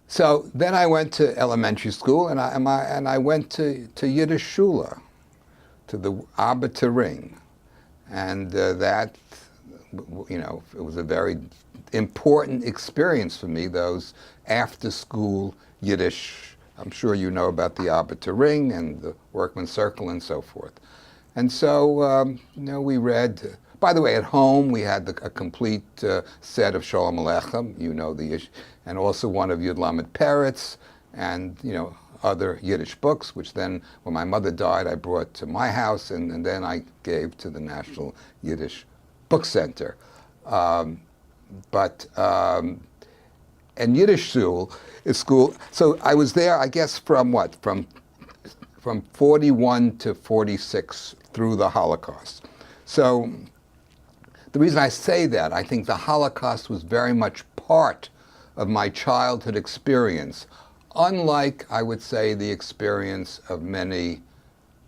So then I went to elementary school, and I went to Yiddish Shule, to the Ring, and that, it was a very important experience for me. Those after-school Yiddish. I'm sure you know about the Ring and the Workman's Circle and so forth. And so, we read. By the way, at home we had a complete set of Shalom Aleichem, and also one of Yud Lamed Peretz, and other Yiddish books, which then, when my mother died, I brought to my house, and then I gave to the National Yiddish Book Center. And Yiddish Shule is school. So I was there, I guess, from 41 to 46 through the Holocaust. So the reason I say that, I think the Holocaust was very much part of my childhood experience, unlike, I would say, the experience of many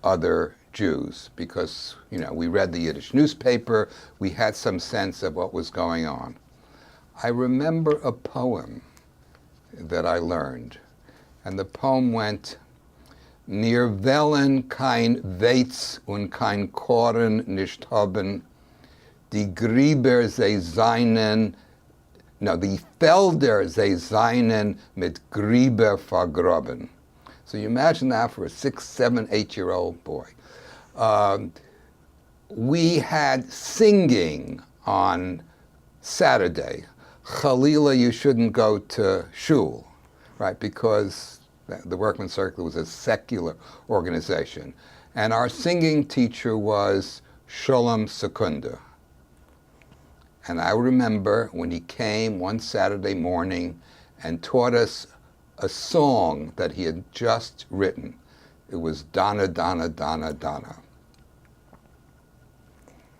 other Jews, because, we read the Yiddish newspaper, we had some sense of what was going on. I remember a poem that I learned, and the poem went, "Mir wellen kein Weiz und kein Korn nicht haben, die Gräber sie seinen, die Felder sie seinen mit Gräber vergraben." So you imagine that for a 6, 7, 8-year-old boy. We had singing on Saturday. Chalila, you shouldn't go to shul, right? Because the Workman's Circle was a secular organization. And our singing teacher was Sholem Sekunda. And I remember when he came one Saturday morning and taught us a song that he had just written. It was Donna, Donna, Donna, Donna.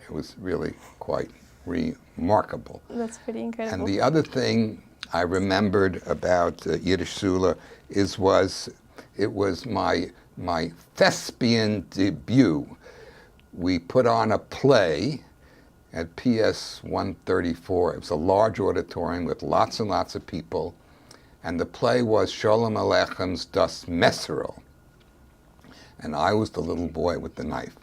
It was really quite remarkable. That's pretty incredible. And the other thing I remembered about Yiddish Shule it was my thespian debut. We put on a play at PS 134. It was a large auditorium with lots and lots of people, and the play was Sholem Aleichem's Das Messerl. And I was the little boy with the knife.